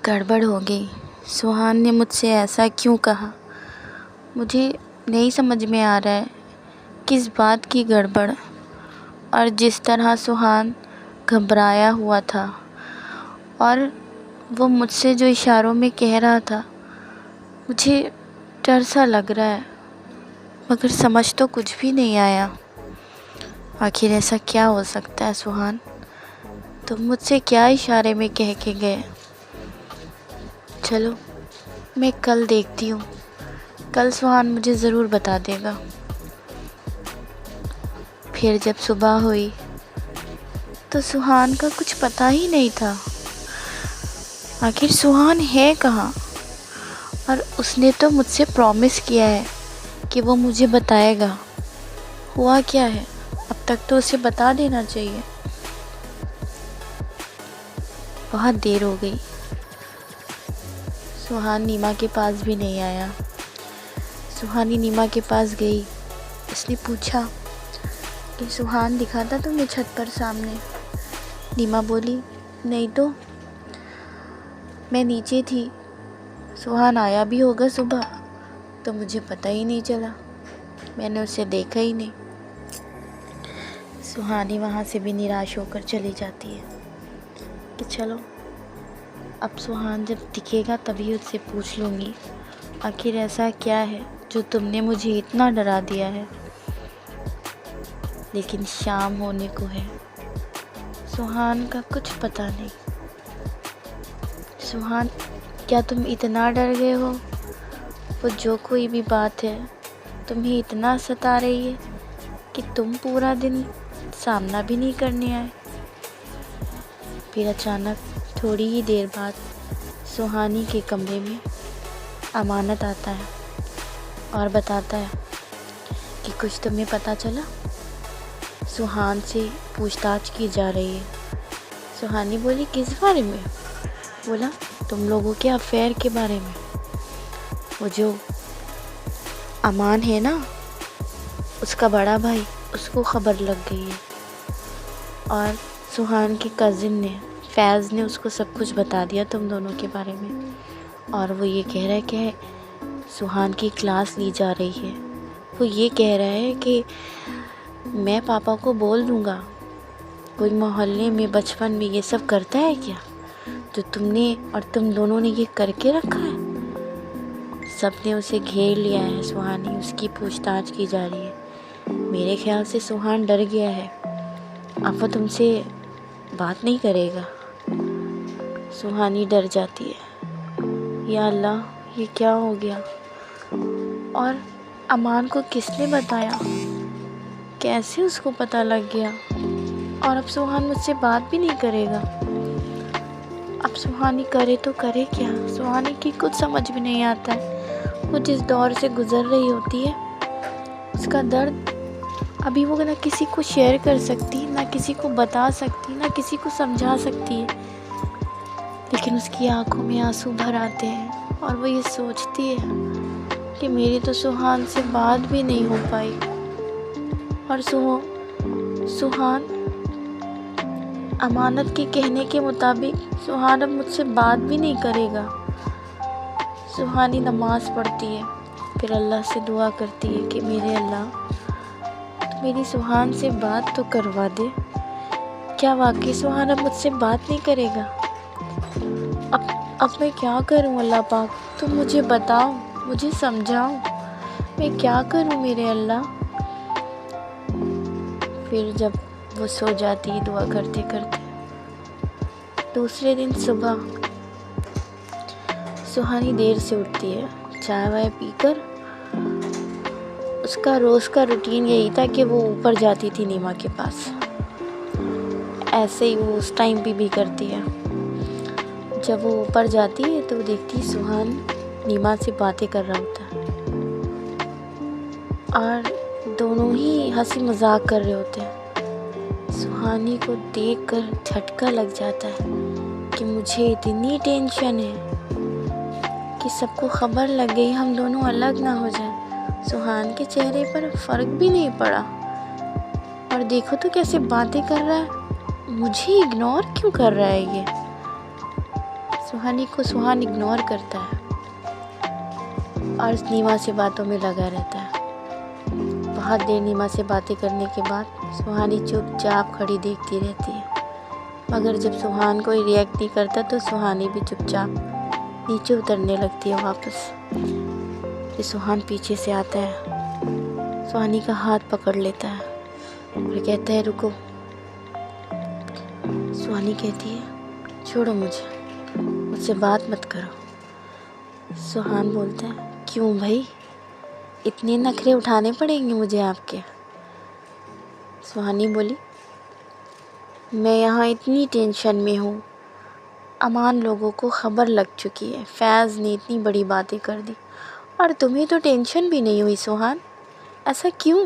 गड़बड़ हो गई। सुहान ने मुझसे ऐसा क्यों कहा? मुझे नहीं समझ में आ रहा है किस बात की गड़बड़। और जिस तरह सुहान घबराया हुआ था और वो मुझसे जो इशारों में कह रहा था, मुझे डर सा लग रहा है, मगर समझ तो कुछ भी नहीं आया। आखिर ऐसा क्या हो सकता है सुहान? तुम मुझसे क्या इशारे में कह के गए? चलो मैं कल देखती हूँ, कल सुहान मुझे ज़रूर बता देगा। फिर जब सुबह हुई तो सुहान का कुछ पता ही नहीं था। आखिर सुहान है कहाँ? और उसने तो मुझसे प्रॉमिस किया है कि वो मुझे बताएगा। हुआ क्या है? अब तक तो उसे बता देना चाहिए। बहुत देर हो गई, सुहान नीमा के पास भी नहीं आया। सुहानी नीमा के पास गई। उसने पूछा कि सुहान दिखा था तुम्हें छत पर सामने? नीमा बोली, नहीं तो, मैं नीचे थी। सुहान आया भी होगा सुबह तो मुझे पता ही नहीं चला, मैंने उसे देखा ही नहीं। सुहानी वहाँ से भी निराश होकर चली जाती है कि चलो अब सुहान जब दिखेगा तभी उससे पूछ लूँगी, आखिर ऐसा क्या है जो तुमने मुझे इतना डरा दिया है। लेकिन शाम होने को है, सुहान का कुछ पता नहीं। सुहान, क्या तुम इतना डर गए हो? वो जो कोई भी बात है तुम्हें इतना सता रही है कि तुम पूरा दिन सामना भी नहीं करने आए। फिर अचानक थोड़ी ही देर बाद सुहानी के कमरे में अमानत आता है और बताता है कि कुछ तुम्हें पता चला? सुहान से पूछताछ की जा रही है। सुहानी बोली, किस बारे में? बोला, तुम लोगों के अफेयर के बारे में। वो जो अमान है ना, उसका बड़ा भाई, उसको खबर लग गई है और सुहान के कज़िन ने, फैज़ ने उसको सब कुछ बता दिया तुम दोनों के बारे में। और वो ये कह रहा है कि सुहान की क्लास ली जा रही है। वो ये कह रहा है कि मैं पापा को बोल दूँगा। कोई मोहल्ले में बचपन में ये सब करता है क्या जो तुमने और तुम दोनों ने ये करके रखा है? सब ने उसे घेर लिया है। सुहानी, उसकी पूछताछ की जा रही है। मेरे ख्याल से सुहान डर गया है, अब वो तुमसे बात नहीं करेगा। सुहानी डर जाती है, या अल्लाह, ये क्या हो गया? और अमान को किसने बताया? कैसे उसको पता लग गया? और अब सुहान मुझसे बात भी नहीं करेगा। अब सुहानी करे तो करे क्या? सुहानी की कुछ समझ भी नहीं आता है। वो जिस दौर से गुजर रही होती है, उसका दर्द अभी वो ना किसी को शेयर कर सकती, ना किसी को बता सकती, ना किसी को समझा सकती है। लेकिन उसकी आंखों में आंसू भर आते हैं और वो ये सोचती है कि मेरी तो सुहान से बात भी नहीं हो पाई। और सुहान, अमानत के कहने के मुताबिक सुहान अब मुझसे बात भी नहीं करेगा। सुहानी नमाज़ पढ़ती है, फिर अल्लाह से दुआ करती है कि मेरे अल्लाह, तो मेरी सुहान से बात तो करवा दे। क्या वाकई सुहान अब मुझसे बात नहीं करेगा? अब मैं क्या करूं अल्लाह पाक? तुम मुझे बताओ, मुझे समझाओ, मैं क्या करूं मेरे अल्लाह? फिर जब वो सो जाती है दुआ करते करते, दूसरे दिन सुबह सुहानी देर से उठती है। चाय वाय पीकर उसका रोज़ का रूटीन यही था कि वो ऊपर जाती थी नीमा के पास। ऐसे ही वो उस टाइम भी करती है। जब वो ऊपर जाती है तो देखती है सुहान नीमा से बातें कर रहा होता है और दोनों ही हंसी मजाक कर रहे होते हैं। सुहानी को देखकर झटका लग जाता है कि मुझे इतनी टेंशन है कि सबको खबर लग गई, हम दोनों अलग ना हो जाएं। सुहान के चेहरे पर फ़र्क भी नहीं पड़ा और देखो तो कैसे बातें कर रहा है, मुझे इग्नोर क्यों कर रहा है ये? सुहानी को सुहान इग्नोर करता है और नीमा से बातों में लगा रहता है। बहुत देर नीमा से बातें करने के बाद सुहानी चुपचाप खड़ी देखती रहती है, मगर जब सुहान कोई रिएक्ट नहीं करता तो सुहानी भी चुपचाप नीचे उतरने लगती है वापस। फिर सुहान पीछे से आता है, सुहानी का हाथ पकड़ लेता है और कहता है रुको। सुहानी कहती है छोड़ो मुझसे बात मत करो। सुहान बोलता है क्यों भाई, इतने नखरे उठाने पड़ेंगे मुझे आपके? सुहानी बोली मैं यहाँ इतनी टेंशन में हूँ, अमान लोगों को खबर लग चुकी है, फैज़ ने इतनी बड़ी बातें कर दी और तुम्हें तो टेंशन भी नहीं हुई। सुहान ऐसा क्यों,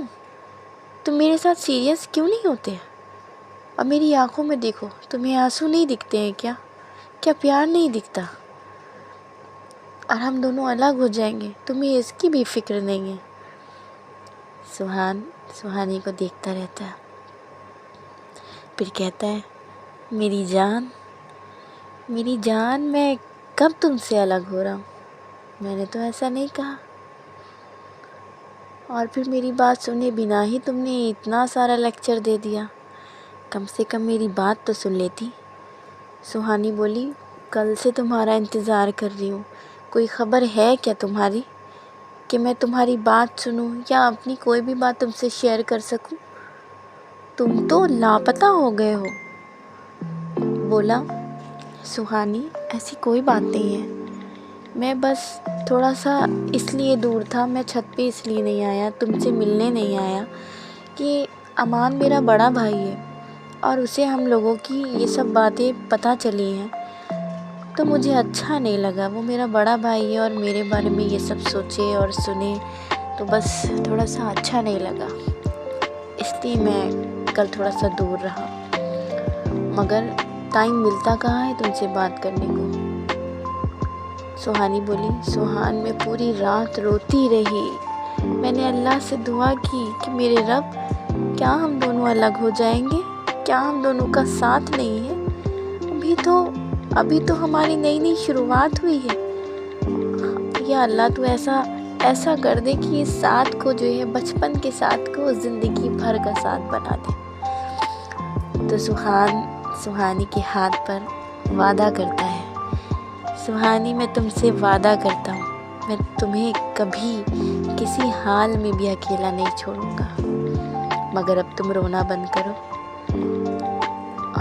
तुम मेरे साथ सीरियस क्यों नहीं होते? और मेरी आंखों में देखो, तुम्हें आंसू नहीं दिखते हैं क्या? क्या प्यार नहीं दिखता? और हम दोनों अलग हो जाएंगे, तुम्हें इसकी भी फिक्र नहीं है। सुहान सुहानी को देखता रहता है, फिर कहता है मेरी जान मैं कब तुमसे अलग हो रहा हूँ? मैंने तो ऐसा नहीं कहा। और फिर मेरी बात सुने बिना ही तुमने इतना सारा लेक्चर दे दिया, कम से कम मेरी बात तो सुन लेती। सुहानी बोली कल से तुम्हारा इंतज़ार कर रही हूँ, कोई ख़बर है क्या तुम्हारी कि मैं तुम्हारी बात सुनूं या अपनी कोई भी बात तुमसे शेयर कर सकूं? तुम तो लापता हो गए हो। बोला सुहानी ऐसी कोई बात नहीं है, मैं बस थोड़ा सा इसलिए दूर था, मैं छत पे इसलिए नहीं आया, तुमसे मिलने नहीं आया कि अमान मेरा बड़ा भाई है और उसे हम लोगों की ये सब बातें पता चली हैं, तो मुझे अच्छा नहीं लगा। वो मेरा बड़ा भाई है और मेरे बारे में ये सब सोचे और सुने, तो बस थोड़ा सा अच्छा नहीं लगा, इसलिए मैं कल थोड़ा सा दूर रहा। मगर टाइम मिलता कहाँ है तुमसे बात करने को? सुहानी बोली सुहान मैं पूरी रात रोती रही, मैंने अल्लाह से दुआ की कि मेरे रब क्या हम दोनों अलग हो जाएंगे? क्या हम दोनों का साथ नहीं है? अभी तो हमारी नई नई शुरुआत हुई है। या अल्लाह तू ऐसा कर दे कि इस साथ को जो है, बचपन के साथ को ज़िंदगी भर का साथ बना दे। तो सुहानी के हाथ पर वादा करता है, सुहानी मैं तुमसे वादा करता हूँ, मैं तुम्हें कभी किसी हाल में भी अकेला नहीं छोड़ूंगा। मगर अब तुम रोना बंद करो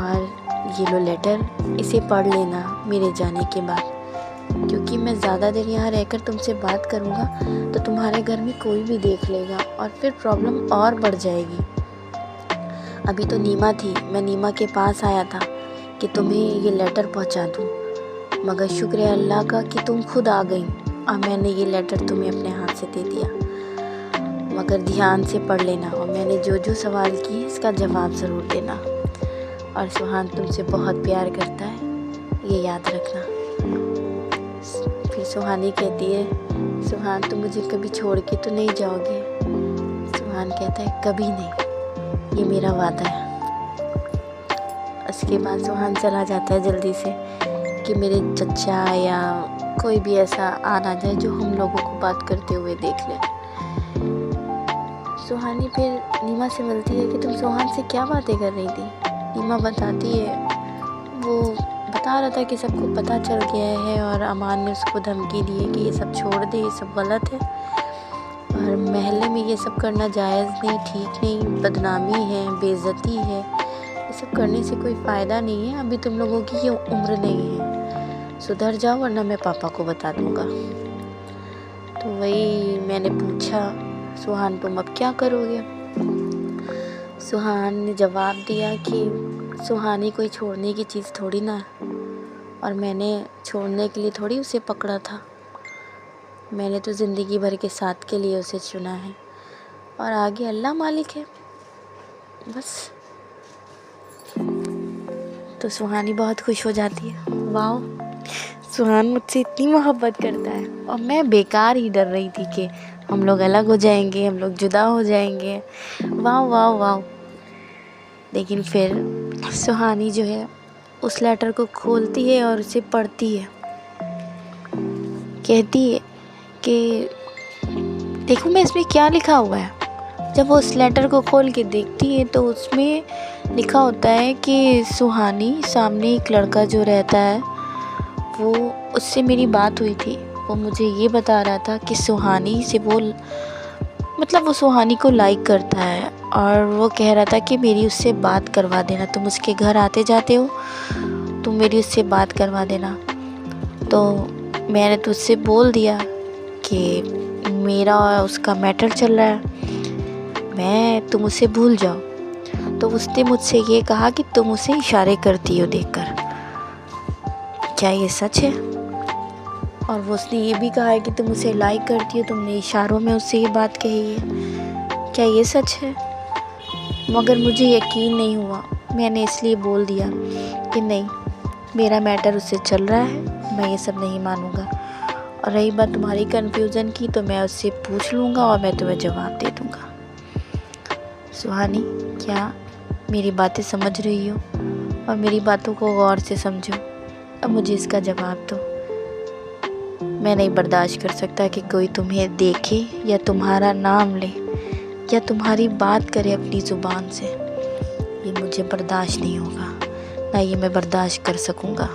और ये लो लेटर, इसे पढ़ लेना मेरे जाने के बाद, क्योंकि मैं ज़्यादा देर यहाँ रहकर तुमसे बात करूँगा तो तुम्हारे घर में कोई भी देख लेगा और फिर प्रॉब्लम और बढ़ जाएगी। अभी तो नीमा थी, मैं नीमा के पास आया था कि तुम्हें ये लेटर पहुँचा दूँ, मगर शुक्र है अल्लाह का कि तुम खुद आ गई और मैंने ये लेटर तुम्हें अपने हाथ से दे दिया। मगर ध्यान से पढ़ लेना और मैंने जो जो सवाल किए इसका जवाब ज़रूर देना। और सुहान तुमसे बहुत प्यार करता है, ये याद रखना। फिर सुहानी कहती है सुहान तुम मुझे कभी छोड़ के तो नहीं जाओगे? सुहान कहता है कभी नहीं, ये मेरा वादा है। उसके बाद सुहान चला जाता है जल्दी से कि मेरे चचा या कोई भी ऐसा आ ना जाए जो हम लोगों को बात करते हुए देख ले। सुहानी फिर नीमा से मिलती है कि तुम सुहान से क्या बातें कर रही थी? नीमा बताती है, वो बता रहा था कि सबको पता चल गया है और अमान ने उसको धमकी दी है कि ये सब छोड़ दे, ये सब गलत है और महल्ले में ये सब करना जायज़ नहीं, ठीक नहीं, बदनामी है, बेइज्जती है, ये सब करने से कोई फ़ायदा नहीं है। अभी तुम लोगों की ये उम्र नहीं है, सुधर जाओ वरना मैं पापा को बता दूँगा। तो वही मैंने पूछा सुहान तुम अब क्या करोगे? सुहान ने जवाब दिया कि सुहानी कोई छोड़ने की चीज़ थोड़ी ना है और मैंने छोड़ने के लिए थोड़ी उसे पकड़ा था, मैंने तो ज़िंदगी भर के साथ के लिए उसे चुना है और आगे अल्लाह मालिक है बस। तो सुहानी बहुत खुश हो जाती है, वाह सुहान मुझसे इतनी मोहब्बत करता है और मैं बेकार ही डर रही थी कि हम लोग अलग हो जाएंगे, हम लोग जुदा हो जाएंगे, वाह वाह वाह। लेकिन फिर सुहानी जो है उस लेटर को खोलती है और उसे पढ़ती है। कहती है कि देखो मैं इसमें क्या लिखा हुआ है। जब वो उस लेटर को खोल के देखती है तो उसमें लिखा होता है कि सुहानी, सामने एक लड़का जो रहता है, वो उससे मेरी बात हुई थी। वो मुझे ये बता रहा था कि सुहानी से वो सुहानी को लाइक करता है और वो कह रहा था कि मेरी उससे बात करवा देना। तुम उसके घर आते जाते हो, तुम मेरी उससे बात करवा देना। तो मैंने तो उससे बोल दिया कि मेरा उसका मैटर चल रहा है, तुम उसे भूल जाओ। तो उसने मुझसे ये कहा कि तुम उसे इशारे करती हो देखकर, क्या ये सच है? और वो उसने ये भी कहा है कि तुम उसे लाइक करती हो, तुमने इशारों में उससे ये बात कही है, क्या ये सच है? मगर मुझे यकीन नहीं हुआ। मैंने इसलिए बोल दिया कि नहीं, मेरा मैटर उससे चल रहा है, मैं ये सब नहीं मानूंगा। और रही बात तुम्हारी कन्फ्यूज़न की, तो मैं उससे पूछ लूँगा और मैं तुम्हें जवाब दे दूँगा। सुहानी, क्या मेरी बातें समझ रही हो? और मेरी बातों को गौर से समझो। अब मुझे इसका जवाब दो। मैं नहीं बर्दाश्त कर सकता कि कोई तुम्हें देखे या तुम्हारा नाम ले या तुम्हारी बात करे अपनी ज़ुबान से। ये मुझे बर्दाश्त नहीं होगा, ना ये मैं बर्दाश्त कर सकूँगा।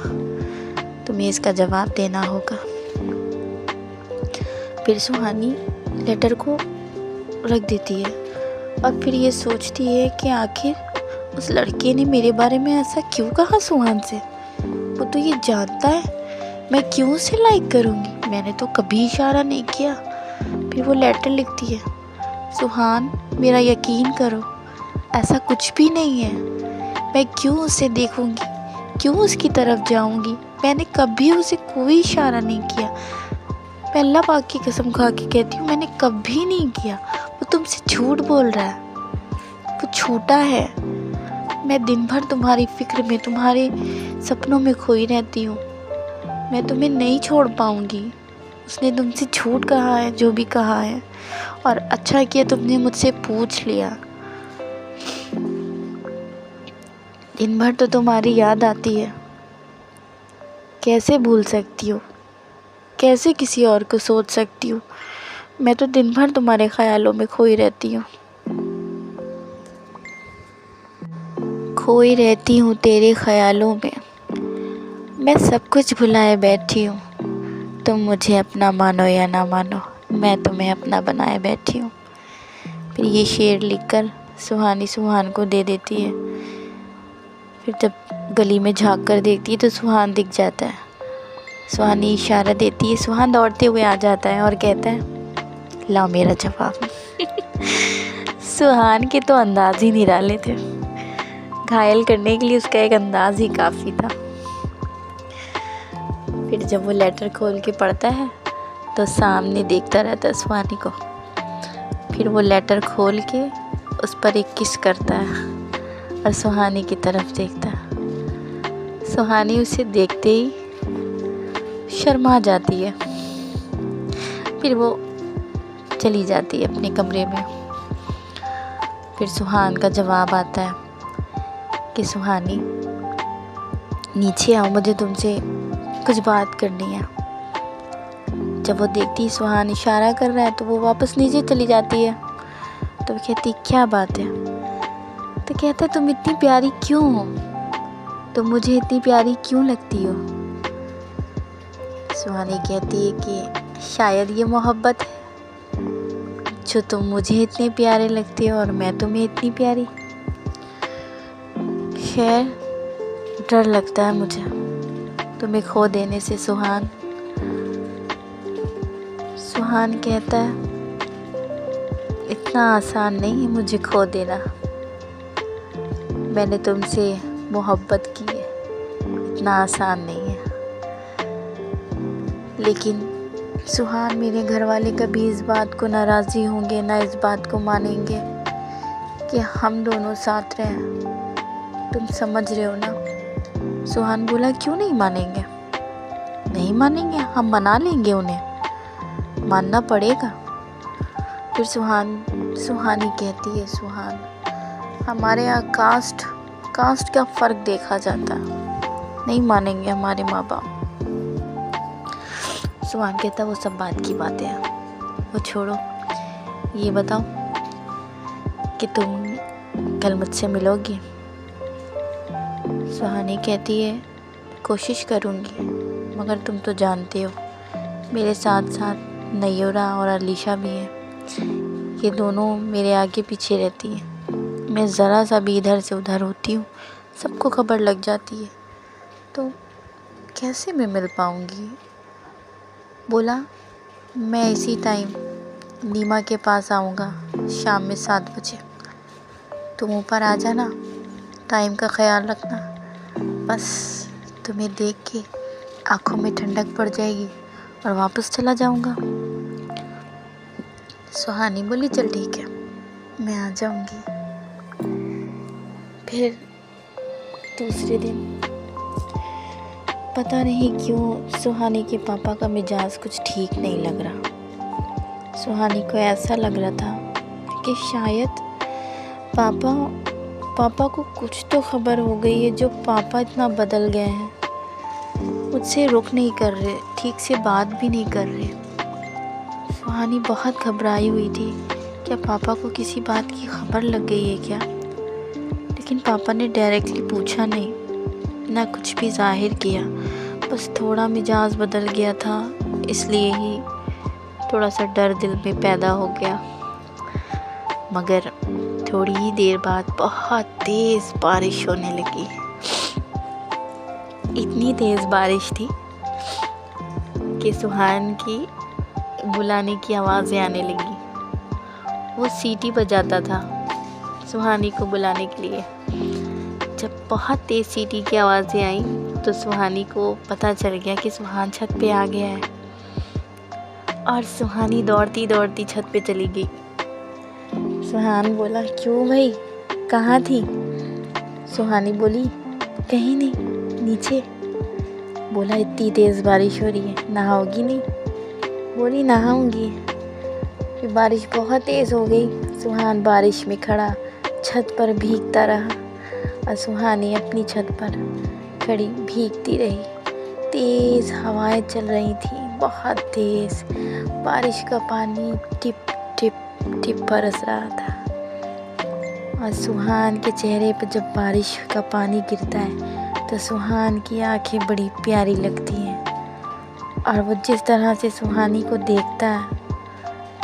तुम्हें इसका जवाब देना होगा। फिर सुहानी लेटर को रख देती है और फिर ये सोचती है कि आखिर उस लड़के ने मेरे बारे में ऐसा क्यों कहा सुहान से। वो तो ये जानता है मैं क्यों उसे लाइक करूँगी, मैंने तो कभी इशारा नहीं किया। फिर वो लेटर लिखती है, सुहान मेरा यकीन करो, ऐसा कुछ भी नहीं है। मैं क्यों उसे देखूँगी, क्यों उसकी तरफ जाऊँगी, मैंने कभी उसे कोई इशारा नहीं किया। मैं अल्लाह पाक की कसम खा के कहती हूँ, मैंने कभी नहीं किया। वो तुमसे झूठ बोल रहा है, वो झूठा है। मैं दिन भर तुम्हारी फिक्र में, तुम्हारे सपनों में खोई रहती हूँ। मैं तुम्हें नहीं छोड़ पाऊँगी। उसने तुमसे झूठ कहा है, जो भी कहा है, और अच्छा किया तुमने मुझसे पूछ लिया। दिन भर तो तुम्हारी याद आती है, कैसे भूल सकती हो, कैसे किसी और को सोच सकती हूँ। मैं तो दिन भर तुम्हारे ख्यालों में खोई रहती हूँ, खोई रहती हूँ तेरे ख्यालों में। मैं सब कुछ भुलाए बैठी हूँ, तुम मुझे अपना मानो या ना मानो, मैं तुम्हें अपना बनाए बैठी हूँ। फिर ये शेर लिखकर सुहानी सुहान को दे देती है। फिर जब गली में झांक कर देखती है तो सुहान दिख जाता है। सुहानी इशारा देती है, सुहान दौड़ते हुए आ जाता है और कहता है, लाओ मेरा जवाब। सुहान के तो अंदाज ही निराले थे, घायल करने के लिए उसका एक अंदाज ही काफ़ी था। फिर जब वो लेटर खोल के पढ़ता है तो सामने देखता रहता है सुहानी को। फिर वो लेटर खोल के उस पर एक किस करता है और सुहानी की तरफ देखता है। सुहानी उसे देखते ही शर्मा जाती है। फिर वो चली जाती है अपने कमरे में। फिर सुहान का जवाब आता है कि सुहानी नीचे आओ, मुझे तुमसे कुछ बात करनी है। जब वो देखती है सुहान इशारा कर रहा है तो वो वापस नीचे चली जाती है। तो वो कहती क्या बात है? तो कहता है तुम इतनी प्यारी क्यों हो, तुम मुझे इतनी प्यारी क्यों लगती हो? सुहानी कहती है कि शायद ये मोहब्बत है, जो तुम मुझे इतने प्यारे लगते हो और मैं तुम्हें इतनी प्यारी। खैर डर लगता है मुझे तुम्हें खो देने से सुहान। सुहान कहता है इतना आसान नहीं है मुझे खो देना, मैंने तुमसे मोहब्बत की है, इतना आसान नहीं है। लेकिन सुहान मेरे घर वाले कभी इस बात को नाराज़ी होंगे ना इस बात को मानेंगे कि हम दोनों साथ रहें, तुम समझ रहे हो ना? सुहान बोला क्यों नहीं मानेंगे? नहीं मानेंगे, हम मना लेंगे उन्हें, मानना पड़ेगा। फिर सुहानी कहती है, सुहान हमारे यहाँ कास्ट का फ़र्क देखा जाता है, नहीं मानेंगे हमारे माँ बाप। सुहान कहता वो सब बात की बातें हैं, वो छोड़ो, ये बताओ कि तुम कल मुझसे मिलोगी? सुहानी कहती है कोशिश करूँगी, मगर तुम तो जानते हो मेरे साथ साथ नय्योरा और अलीशा भी है। ये दोनों मेरे आगे पीछे रहती हैं। मैं ज़रा सा भी इधर से उधर होती हूँ सबको खबर लग जाती है, तो कैसे मैं मिल पाऊँगी? बोला मैं इसी टाइम नीमा के पास आऊँगा शाम में 7 बजे। तुम ऊपर आ जाना, टाइम का ख्याल रखना। बस तुम्हें देख के आँखों में ठंडक पड़ जाएगी और वापस चला जाऊँगा। सुहानी बोली चल ठीक है, मैं आ जाऊँगी। फिर दूसरे दिन पता नहीं क्यों सुहानी के पापा का मिजाज कुछ ठीक नहीं लग रहा। सुहानी को ऐसा लग रहा था कि शायद पापा को कुछ तो खबर हो गई है, जो पापा इतना बदल गए हैं, मुझसे रुक नहीं कर रहे, ठीक से बात भी नहीं कर रहे। सुहानी बहुत घबराई हुई थी, क्या पापा को किसी बात की खबर लग गई है क्या? लेकिन पापा ने डायरेक्टली पूछा नहीं, ना कुछ भी जाहिर किया, बस थोड़ा मिजाज बदल गया था, इसलिए ही थोड़ा सा डर दिल में पैदा हो गया। मगर थोड़ी ही देर बाद बहुत तेज़ बारिश होने लगी। इतनी तेज़ बारिश थी कि सुहान की बुलाने की आवाज़ें आने लगी। वो सीटी बजाता था सुहानी को बुलाने के लिए। जब बहुत तेज़ सीटी की आवाज़ें आई तो सुहानी को पता चल गया कि सुहान छत पे आ गया है, और सुहानी दौड़ती दौड़ती छत पे चली गई। सुहान बोला क्यों भाई, कहाँ थी? सुहानी बोली कहीं नहीं, नीचे। बोला इतनी तेज़ बारिश हो रही है, नहाओगी नहीं? बोली नहाऊंगी। फिर बारिश बहुत तेज़ हो गई। सुहान बारिश में खड़ा छत पर भीगता रहा और सुहानी अपनी छत पर खड़ी भीगती रही। तेज़ हवाएं चल रही थी, बहुत तेज़। बारिश का पानी टिप टिप टिप बरस रहा था, और सुहान के चेहरे पर जब बारिश का पानी गिरता है तो सुहान की आंखें बड़ी प्यारी लगती हैं, और वो जिस तरह से सुहानी को देखता है,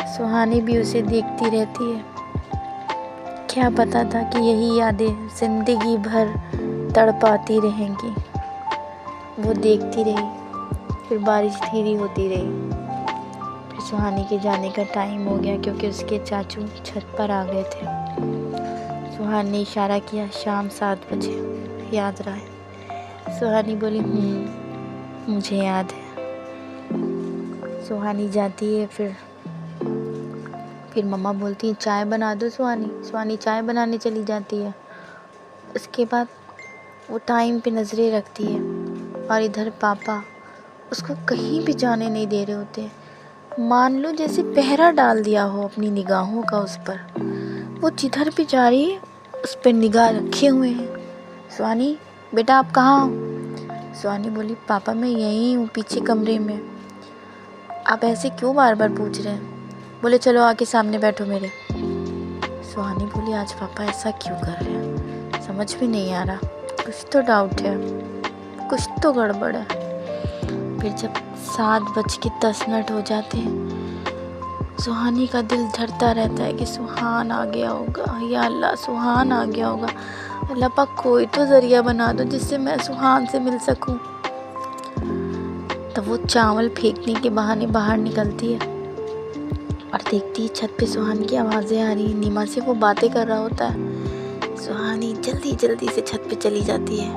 सुहानी भी उसे देखती रहती है। क्या पता था कि यही यादें ज़िंदगी भर तड़पाती रहेंगी। वो देखती रही, फिर बारिश धीरे होती रही। फिर सुहानी के जाने का टाइम हो गया, क्योंकि उसके चाचू छत पर आ गए थे। सुहानी ने इशारा किया शाम 7 बजे, याद रहा है? सुहानी बोली मुझे याद है। सुहानी जाती है, फिर मम्मा बोलती है चाय बना दो सुहानी। सुहानी चाय बनाने चली जाती है। उसके बाद वो टाइम पे नज़रें रखती है, और इधर पापा उसको कहीं भी जाने नहीं दे रहे होते। मान लो जैसे पहरा डाल दिया हो अपनी निगाहों का उस पर। वो जिधर भी जा रही है उस पर निगाह रखे हुए हैं। सुहानी बेटा आप कहाँ हो? सुहानी बोली पापा मैं यहीं हूँ, पीछे कमरे में। आप ऐसे क्यों बार बार पूछ रहे हैं? बोले चलो आके सामने बैठो मेरे। सुहानी बोली आज पापा ऐसा क्यों कर रहे हैं, समझ भी नहीं आ रहा, कुछ तो डाउट है, कुछ तो गड़बड़ है। फिर जब 7:10 हो जाते हैं, सुहानी का दिल धड़ता रहता है कि सुहान आ गया होगा, या अल्लाह सुहान आ गया होगा। अल्लाह पाक कोई तो ज़रिया बना दो जिससे मैं सुहान से मिल सकूं। तब वो चावल फेंकने के बहाने बाहर निकलती है और देखती है छत पे सुहान की आवाज़ें आ रही हैं। नीमा से वो बातें कर रहा होता है। सुहानी जल्दी जल्दी से छत पे चली जाती है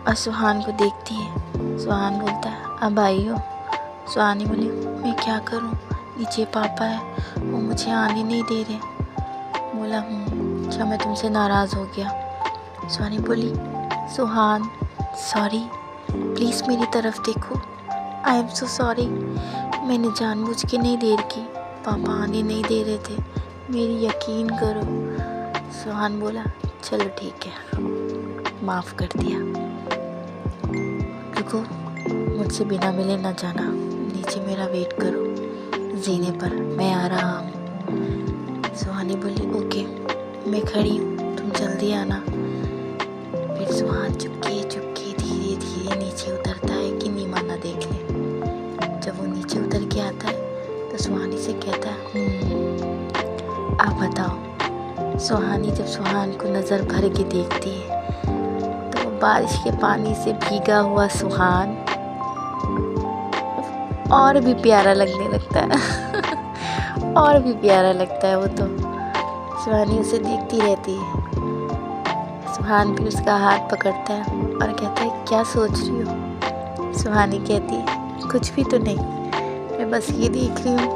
और सुहान को देखती है। सुहान बोलता है अब आई हो? सुहानी बोली मैं क्या करूं, नीचे पापा है, वो मुझे आने नहीं दे रहे। बोला क्या मैं तुमसे नाराज़ हो गया? सुहानी बोली सुहान सॉरी, प्लीज़ मेरी तरफ देखो, आई एम सो सॉरी, मैंने जानबूझ के नहीं देर की, पापा आने नहीं दे रहे थे, मेरी यकीन करो। सुहान बोला चलो ठीक है, माफ़ कर दिया। देखो, मुझसे बिना मिले ना जाना, नीचे मेरा वेट करो जीने पर, मैं आ रहा हूँ। सुहानी बोली ओके, मैं खड़ी हूँ, तुम जल्दी आना। फिर सुहान चुपके चुपके धीरे धीरे नीचे उतरता है कि नीमा ना देख ले। जब वो नीचे उतर के आता है तो सुहानी से कहता है आप बताओ। सुहानी जब सुहान को नज़र भर के देखती है तो वो बारिश के पानी से भीगा हुआ सुहान और भी प्यारा लगने लगता है और भी प्यारा लगता है वो तो। सुहानी उसे देखती रहती है। सुहान भी उसका हाथ पकड़ता है और कहता है क्या सोच रही हो। सुहानी कहती है कुछ भी तो नहीं, मैं बस ये देख रही हूँ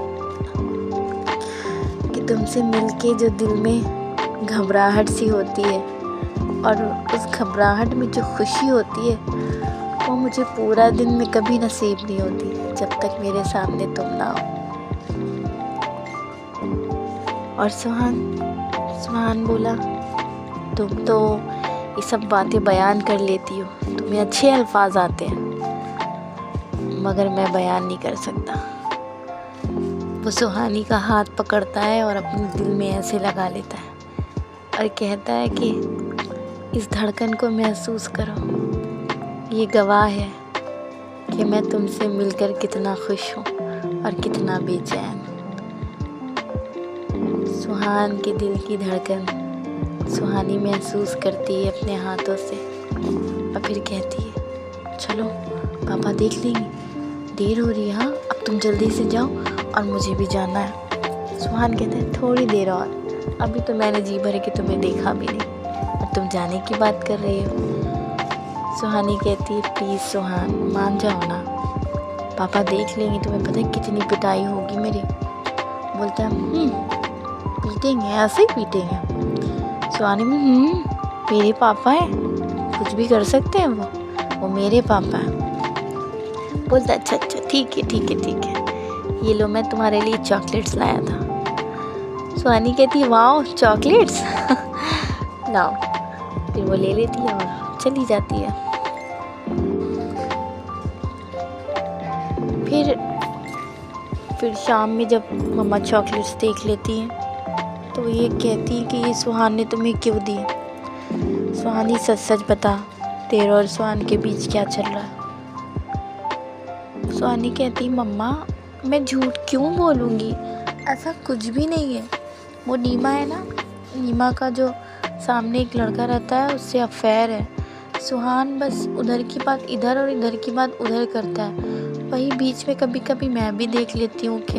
कि तुमसे मिलके जो दिल में घबराहट सी होती है और उस घबराहट में जो खुशी होती है वो मुझे पूरा दिन में कभी नसीब नहीं होती जब तक मेरे सामने तुम ना हो। और सुहान बोला तुम तो ये सब बातें बयान कर लेती हो, तुम्हें अच्छे अल्फाज आते हैं, मगर मैं बयान नहीं कर सकता। वो सुहानी का हाथ पकड़ता है और अपने दिल में ऐसे लगा लेता है और कहता है कि इस धड़कन को महसूस करो, ये गवाह है कि मैं तुमसे मिलकर कितना खुश हूँ और कितना बेचैन। सुहान के दिल की धड़कन सुहानी महसूस करती है अपने हाथों से और फिर कहती है चलो पापा देख लेंगे, देर हो रही है। हाँ अब तुम जल्दी से जाओ और मुझे भी जाना है। सुहान कहता है थोड़ी देर और, अभी तो मैंने जी भर के तुम्हें देखा भी नहीं और तुम जाने की बात कर रही हो। सुहानी कहती है प्लीज़ सुहान मान जाओ ना, पापा देख लेंगे, तुम्हें पता है कितनी पिटाई होगी मेरी। बोलता है पीटेंगे, ऐसे ही पीटेंगे। सुहानी में मेरे पापा हैं, कुछ भी कर सकते हैं वो मेरे पापा हैं। बोलता अच्छा ठीक है, ये लो मैं तुम्हारे लिए चॉकलेट्स लाया था। सुहानी कहती है वाओ चॉकलेट्स लाओ। फिर वो ले लेती है और चली जाती है। फिर शाम में जब मम्मा चॉकलेट्स देख लेती हैं तो ये कहती है कि ये सुहान ने तुम्हें क्यों दी। सुहानी सच बता, तेरे और सुहान के बीच क्या चल रहा है। सुहानी कहती मम्मा मैं झूठ क्यों बोलूँगी, ऐसा कुछ भी नहीं है। वो नीमा है ना, नीमा का जो सामने एक लड़का रहता है उससे अफेयर है। सुहान बस उधर की बात इधर और इधर की बात उधर करता है। वही बीच में कभी कभी मैं भी देख लेती हूँ कि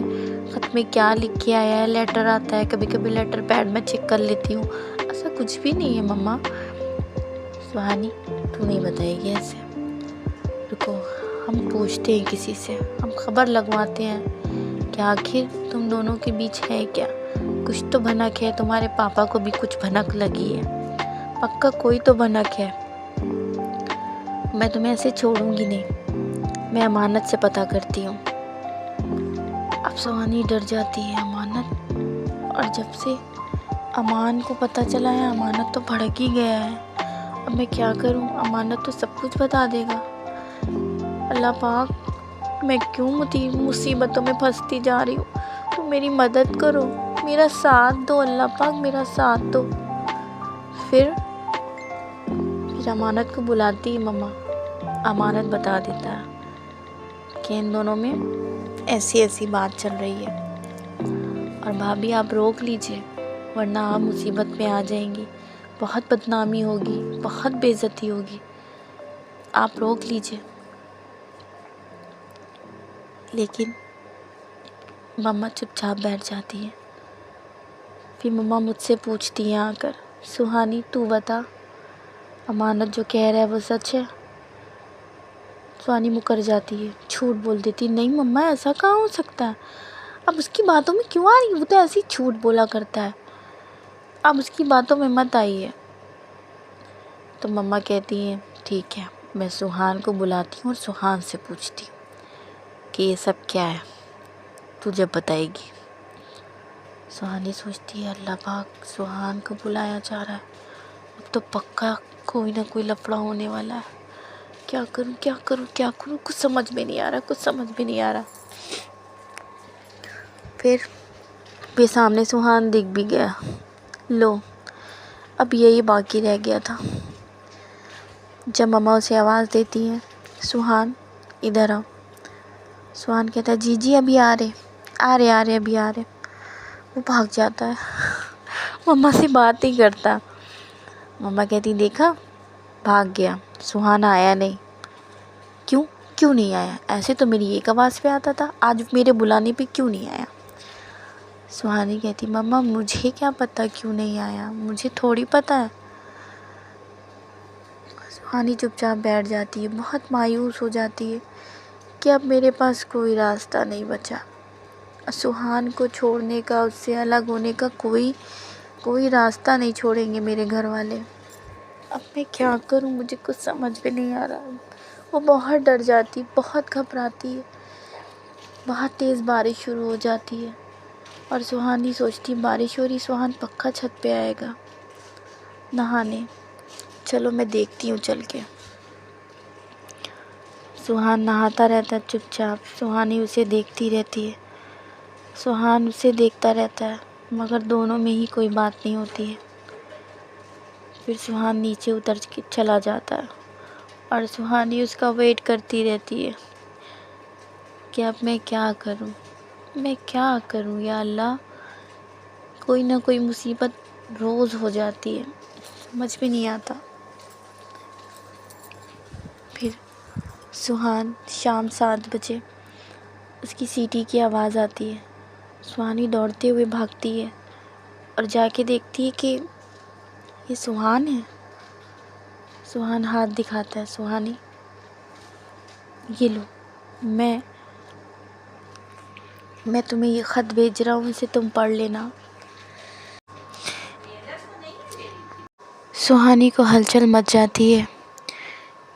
ख़त में क्या लिख के आया है, लेटर आता है, कभी कभी लेटर पैड में चेक कर लेती हूँ। ऐसा कुछ भी नहीं है मम्मा। सुहानी तू नहीं बताएगी ऐसे, रुको हम पूछते हैं किसी से, हम खबर लगवाते हैं कि आखिर तुम दोनों के बीच है क्या, कुछ तो भनक है। तुम्हारे पापा को भी कुछ भनक लगी है, पक्का कोई तो भनक है। मैं तुम्हें ऐसे छोड़ूंगी नहीं, मैं अमानत से पता करती हूँ। अब सुहानी डर जाती है अमानत, और जब से अमान को पता चला है अमानत तो भड़क ही गया है। अब मैं क्या करूँ, अमानत तो सब कुछ बता देगा। अल्लाह पाक मैं क्यों मुसीबतों में फंसती जा रही हूँ, तो मेरी मदद करो, मेरा साथ दो अल्लाह पाक, मेरा साथ दो। फिर अमानत को बुलाती है मम्मा। अमानत बता देता है कि इन दोनों में ऐसी बात चल रही है और भाभी आप रोक लीजिए वरना आप मुसीबत में आ जाएंगी, बहुत बदनामी होगी, बहुत बेइज्जती होगी, आप रोक लीजिए। लेकिन मम्मा चुपचाप बैठ जाती है। फिर मम्मा मुझसे पूछती है आकर, सुहानी तू बता अमानत जो कह रहा है वो सच है। सुहानी मुकर जाती है, झूठ बोल देती, नहीं मम्मा ऐसा कहाँ हो सकता है, अब उसकी बातों में क्यों आ रही है, वो तो ऐसे ही झूठ बोला करता है, अब उसकी बातों में मत आइए। तो मम्मा कहती हैं ठीक है, मैं सुहान को बुलाती हूँ और सुहान से पूछती हूँ कि ये सब क्या है, तू जब बताएगी। सुहानी सोचती है अल्लाह पाक सुहान को बुलाया जा रहा है, अब तो पक्का कोई ना कोई लफड़ा होने वाला है, क्या करूं क्या करूं क्या करूं, कुछ समझ में नहीं आ रहा, कुछ समझ में नहीं आ रहा। फिर सामने सुहान दिख भी गया। लो, अब यही बाकी रह गया था। जब मम्मा उसे आवाज़ देती है, सुहान इधर आओ। सुहान कहता है जी जी अभी आ रहे अभी आ रहे। वो भाग जाता है, मम्मा से बात नहीं करता। मम्मा कहती देखा, भाग गया, सुहान आया नहीं। क्यों क्यों नहीं आया? ऐसे तो मेरी एक आवाज़ पे आता था, आज मेरे बुलाने पे क्यों नहीं आया? सुहानी कहती मम्मा मुझे क्या पता क्यों नहीं आया, मुझे थोड़ी पता है। सुहानी चुपचाप बैठ जाती है, बहुत मायूस हो जाती है कि अब मेरे पास कोई रास्ता नहीं बचा। सुहान को छोड़ने का, उससे अलग होने का कोई रास्ता नहीं छोड़ेंगे मेरे घर वाले। अब मैं क्या करूं, मुझे कुछ समझ में नहीं आ रहा। वो बहुत डर जाती, बहुत घबराती है। बहुत तेज़ बारिश शुरू हो जाती है और सुहानी सोचती बारिश हो रही, सुहान पक्का छत पे आएगा नहाने। चलो मैं देखती हूँ चल के। सुहान नहाता रहता है चुपचाप, सुहानी उसे देखती रहती है। सुहान उसे देखता रहता है, मगर दोनों में ही कोई बात नहीं होती है। फिर सुहान नीचे उतर के चला जाता है और सुहानी उसका वेट करती रहती है कि अब मैं क्या करूं या अल्लाह। कोई ना कोई मुसीबत रोज़ हो जाती है, समझ में नहीं आता। फिर सुहान शाम 7 बजे उसकी सीटी की आवाज़ आती है। सुहानी दौड़ते हुए भागती है और जाके देखती है कि ये सुहान है। सुहान हाथ दिखाता है, सुहानी ये लो, मैं तुम्हें ये ख़त भेज रहा हूँ, इसे तुम पढ़ लेना। सुहानी को हलचल मच जाती है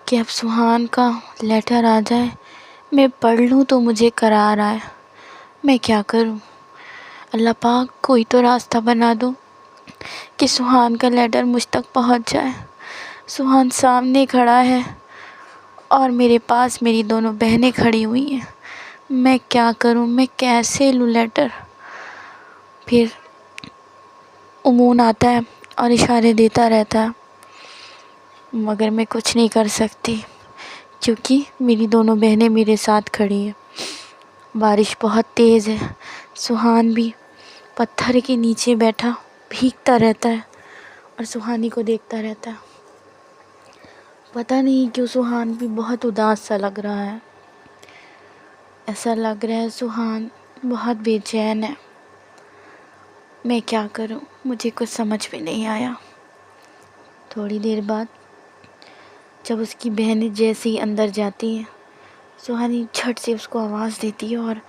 कि अब सुहान का लेटर आ जाए, मैं पढ़ लूँ तो मुझे करार आए, मैं क्या करूँ। अल्लाह पाक कोई तो रास्ता बना दो कि सुहान का लेटर मुझ तक पहुँच जाए। सुहान सामने खड़ा है और मेरे पास मेरी दोनों बहनें खड़ी हुई हैं, मैं क्या करूँ, मैं कैसे लूँ लेटर। फिर उमून आता है और इशारे देता रहता है, मगर मैं कुछ नहीं कर सकती क्योंकि मेरी दोनों बहनें मेरे साथ खड़ी हैं। बारिश बहुत तेज़ है। सुहान भी पत्थर के नीचे बैठा भीगता रहता है और सुहानी को देखता रहता है। पता नहीं क्यों सुहान भी बहुत उदास सा लग रहा है। ऐसा लग रहा है सुहान बहुत बेचैन है। मैं क्या करूं, मुझे कुछ समझ में नहीं आया। थोड़ी देर बाद जब उसकी बहनें जैसे ही अंदर जाती हैं, सुहानी झट से उसको आवाज़ देती है और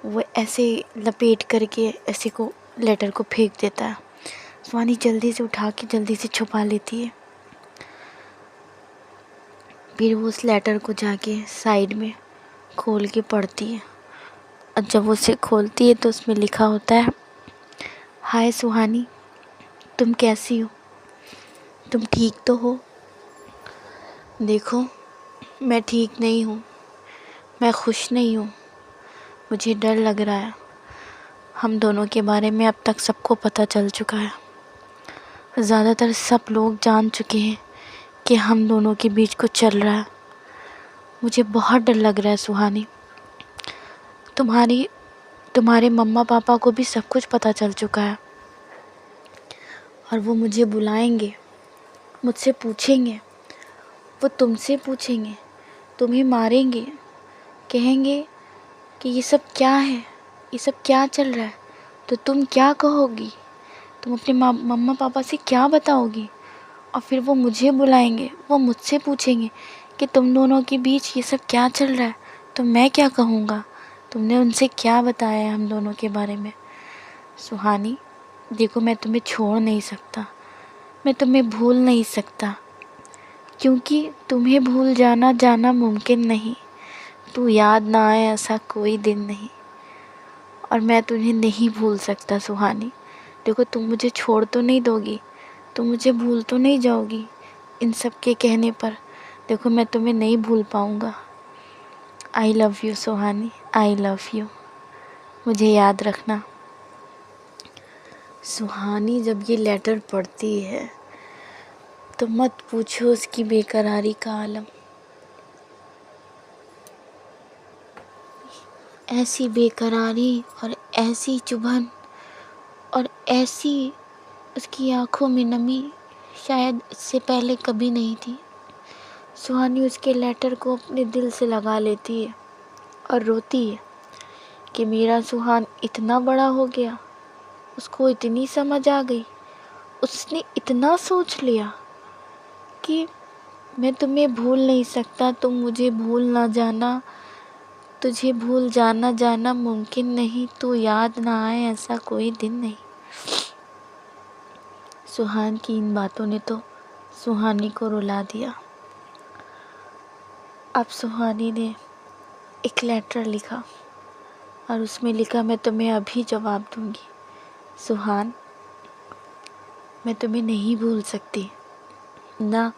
वो ऐसे लपेट करके ऐसे को लेटर को फेंक देता है। सुहानी जल्दी से उठा के जल्दी से छुपा लेती है। फिर वो उस लेटर को जाके साइड में खोल के पढ़ती है और जब वो उसे खोलती है तो उसमें लिखा होता है, हाय सुहानी, तुम कैसी हो, तुम ठीक तो हो? देखो मैं ठीक नहीं हूँ, मैं खुश नहीं हूँ, मुझे डर लग रहा है। हम दोनों के बारे में अब तक सबको पता चल चुका है। ज़्यादातर सब लोग जान चुके हैं कि हम दोनों के बीच कुछ चल रहा है। मुझे बहुत डर लग रहा है सुहानी। तुम्हारे मम्मा पापा को भी सब कुछ पता चल चुका है और वो मुझे बुलाएंगे, मुझसे पूछेंगे, वो तुमसे पूछेंगे, तुम्हें मारेंगे, कहेंगे कि ये सब क्या है, ये सब क्या चल रहा है। तो तुम क्या कहोगी? तुम अपने मम्मा पापा से क्या बताओगी? और फिर वो मुझे बुलाएंगे, वो मुझसे पूछेंगे कि तुम दोनों के बीच ये सब क्या चल रहा है। तो मैं क्या कहूँगा? तुमने उनसे क्या बताया है हम दोनों के बारे में? सुहानी देखो, मैं तुम्हें छोड़ नहीं सकता, मैं तुम्हें भूल नहीं सकता, क्योंकि तुम्हें भूल जाना मुमकिन नहीं। तू याद ना आए ऐसा कोई दिन नहीं, और मैं तुम्हें नहीं भूल सकता सुहानी। देखो तुम मुझे छोड़ तो नहीं दोगी, तुम मुझे भूल तो नहीं जाओगी इन सब के कहने पर। देखो मैं तुम्हें नहीं भूल पाऊँगा। आई love you Suhani, I love you. मुझे याद रखना। सुहानी जब ये लेटर पढ़ती है तो मत पूछो उसकी बेकरारी का आलम। ऐसी बेकरारी और ऐसी चुभन और ऐसी उसकी आँखों में नमी शायद इससे पहले कभी नहीं थी। सुहानी उसके लेटर को अपने दिल से लगा लेती है और रोती है कि मेरा सुहान इतना बड़ा हो गया, उसको इतनी समझ आ गई, उसने इतना सोच लिया कि मैं तुम्हें भूल नहीं सकता, तुम मुझे भूल ना जाना, तुझे भूल जाना जाना मुमकिन नहीं, तू याद ना आए ऐसा कोई दिन नहीं। सुहान की इन बातों ने तो सुहानी को रुला दिया। अब सुहानी ने एक लेटर लिखा और उसमें लिखा, मैं तुम्हें अभी जवाब दूंगी सुहान, मैं तुम्हें नहीं भूल सकती, ना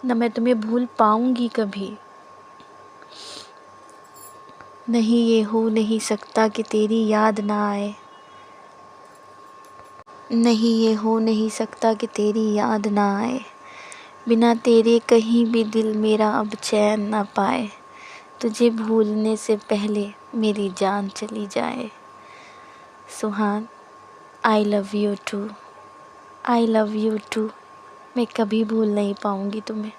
मैं तुम्हें भूल पाऊंगी कभी। नहीं ये हो नहीं सकता कि तेरी याद ना आए, नहीं ये हो नहीं सकता कि तेरी याद ना आए, बिना तेरे कहीं भी दिल मेरा अब चैन ना पाए, तुझे भूलने से पहले मेरी जान चली जाए। Suhan, I love you too, I love you too. मैं कभी भूल नहीं पाऊँगी तुम्हें।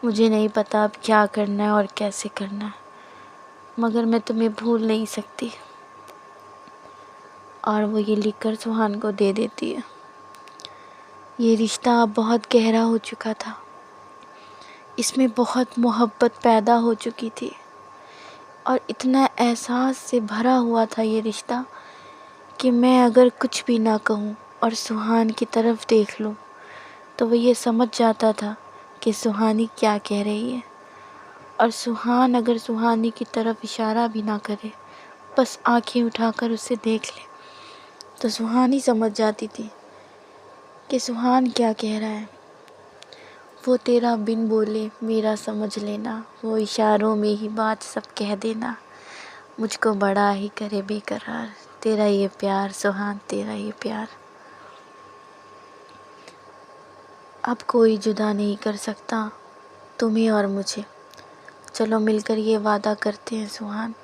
मुझे नहीं पता अब क्या करना है और कैसे करना है, मगर मैं तुम्हें भूल नहीं सकती। और वो ये लिखकर सुहान को दे देती है। ये रिश्ता अब बहुत गहरा हो चुका था, इसमें बहुत मोहब्बत पैदा हो चुकी थी और इतना एहसास से भरा हुआ था ये रिश्ता कि मैं अगर कुछ भी ना कहूँ और सुहान की तरफ देख लूँ तो वो ये समझ जाता था कि सुहानी क्या कह रही है। और सुहान अगर सुहानी की तरफ इशारा भी ना करे, बस आंखें उठाकर उसे देख ले, तो सुहानी समझ जाती थी कि सुहान क्या कह रहा है। वो तेरा बिन बोले मेरा समझ लेना, वो इशारों में ही बात सब कह देना, मुझको बड़ा ही करे बेकरार, तेरा ये प्यार सुहान, तेरा ये प्यार। अब कोई जुदा नहीं कर सकता तुम्हें और मुझे, चलो मिलकर ये वादा करते हैं सुहान।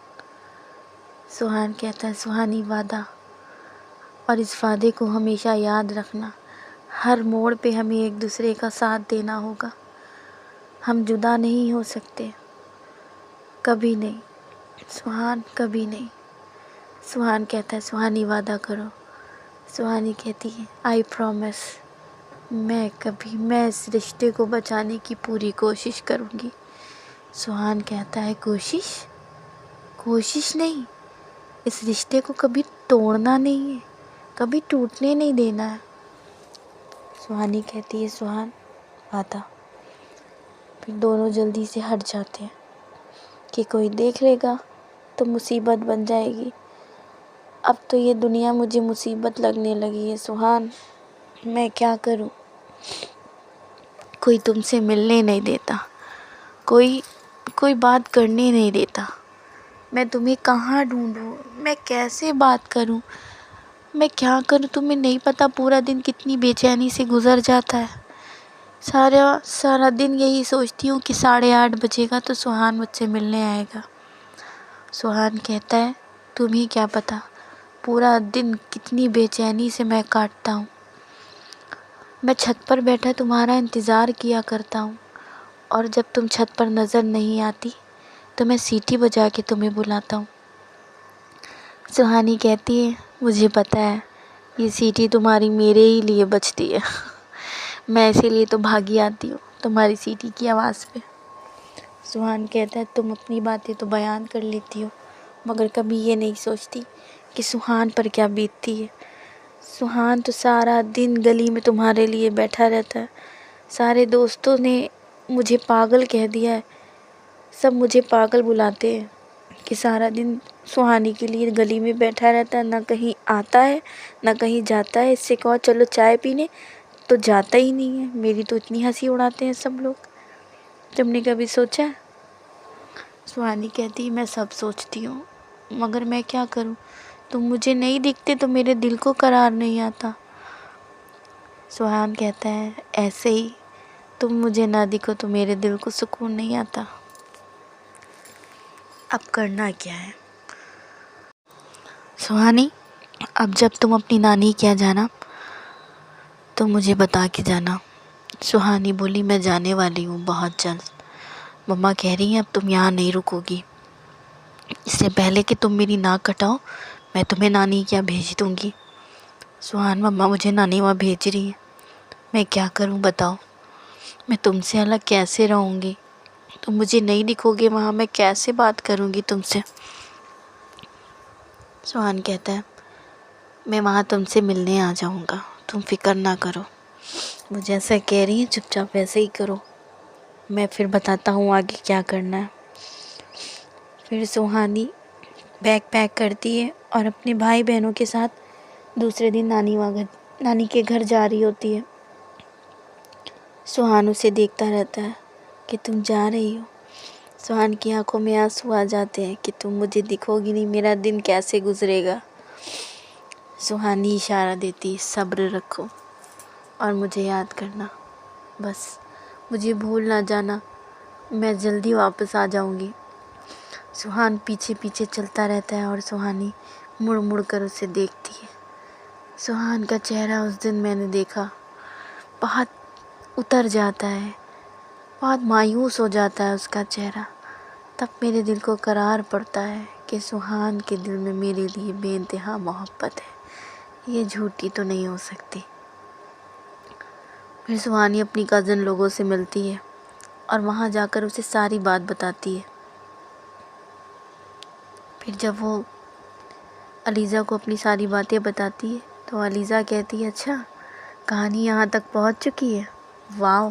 सुहान कहता है, सुहानी वादा, और इस वादे को हमेशा याद रखना, हर मोड़ पे हमें एक दूसरे का साथ देना होगा, हम जुदा नहीं हो सकते, कभी नहीं सुहान, कभी नहीं। सुहान कहता है, सुहानी वादा करो। सुहानी कहती है, आई प्रॉमिस, मैं इस रिश्ते को बचाने की पूरी कोशिश करूँगी। सुहान कहता है, कोशिश नहीं, इस रिश्ते को कभी तोड़ना नहीं है, कभी टूटने नहीं देना है। सुहानी कहती है, सुहान वादा। फिर दोनों जल्दी से हट जाते हैं कि कोई देख लेगा तो मुसीबत बन जाएगी। अब तो ये दुनिया मुझे मुसीबत लगने लगी है सुहान, मैं क्या करूं? कोई तुमसे मिलने नहीं देता, कोई बात करने नहीं देता, मैं तुम्हें कहाँ ढूंढूं, मैं कैसे बात करूं, मैं क्या करूं? तुम्हें नहीं पता पूरा दिन कितनी बेचैनी से गुजर जाता है। सारा दिन यही सोचती हूँ कि 8:30 बजेगा तो सुहान मुझसे मिलने आएगा। सुहान कहता है, तुम्हें क्या पता पूरा दिन कितनी बेचैनी से मैं काटता हूँ। मैं छत पर बैठा तुम्हारा इंतज़ार किया करता हूँ, और जब तुम छत पर नज़र नहीं आती तो मैं सीटी बजा के तुम्हें बुलाता हूँ। सुहानी कहती है, मुझे पता है ये सीटी तुम्हारी मेरे ही लिए बजती है मैं इसीलिए तो भागी आती हूँ तुम्हारी सीटी की आवाज़ पे। सुहान कहता है, तुम अपनी बातें तो बयान कर लेती हो, मगर कभी ये नहीं सोचती कि सुहान पर क्या बीतती है। सुहान तो सारा दिन गली में तुम्हारे लिए बैठा रहता है, सारे दोस्तों ने मुझे पागल कह दिया है, सब मुझे पागल बुलाते हैं कि सारा दिन सुहानी के लिए गली में बैठा रहता है, ना कहीं आता है ना कहीं जाता है। इससे कहो चलो चाय पीने तो जाता ही नहीं है, मेरी तो इतनी हंसी उड़ाते हैं सब लोग। तुमने कभी सोचा है? सुहानी कहती मैं सब सोचती हूँ, मगर मैं क्या करूँ, तुम मुझे नहीं दिखते तो मेरे दिल को करार नहीं आता। सुहान कहता है ऐसे ही, तुम मुझे ना दिखो तो मेरे दिल को सुकून नहीं आता। अब करना क्या है? सुहानी, अब जब तुम अपनी नानी के यहाँ जाना तो मुझे बता के जाना। सुहानी बोली मैं जाने वाली हूँ बहुत जल्द। मम्मा कह रही हैं अब तुम यहाँ नहीं रुकोगी, इससे पहले कि तुम मेरी नाक कटाओ मैं तुम्हें नानी के यहाँ भेज दूँगी। सुहान, मम्मा मुझे नानी वहाँ भेज रही है, मैं क्या करूँ बताओ, मैं तुमसे अलग कैसे रहूँगी, तुम मुझे नहीं दिखोगे वहाँ, मैं कैसे बात करूँगी तुमसे। सुहान कहता है मैं वहाँ तुमसे मिलने आ जाऊँगा, तुम फिक्र ना करो। वो जैसा कह रही है चुपचाप वैसे ही करो, मैं फिर बताता हूँ आगे क्या करना है। फिर सुहानी बैग पैक करती है और अपने भाई बहनों के साथ दूसरे दिन नानी के घर जा रही होती है। सुहान उसे देखता रहता है कि तुम जा रही हो। सुहान की आंखों में आंसू आ जाते हैं कि तुम मुझे दिखोगी नहीं, मेरा दिन कैसे गुजरेगा। सुहानी इशारा देती सब्र रखो और मुझे याद करना, बस मुझे भूल ना जाना, मैं जल्दी वापस आ जाऊंगी। सुहान पीछे पीछे चलता रहता है और सुहानी मुड़ मुड़ कर उसे देखती है। सुहान का चेहरा उस दिन मैंने देखा बहुत उतर जाता है, बहुत मायूस हो जाता है उसका चेहरा। तब मेरे दिल को करार पड़ता है कि सुहान के दिल में मेरे लिए बेइंतहा मोहब्बत है, ये झूठी तो नहीं हो सकती। फिर सुहानी अपनी कज़न लोगों से मिलती है और वहाँ जाकर उसे सारी बात बताती है। फिर जब वो अलीज़ा को अपनी सारी बातें बताती है तो अलीज़ा कहती है अच्छा कहानी यहाँ तक पहुँच चुकी है, वाह।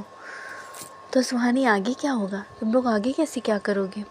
तो सुहानी आगे क्या होगा, तुम लोग आगे कैसे क्या करोगे?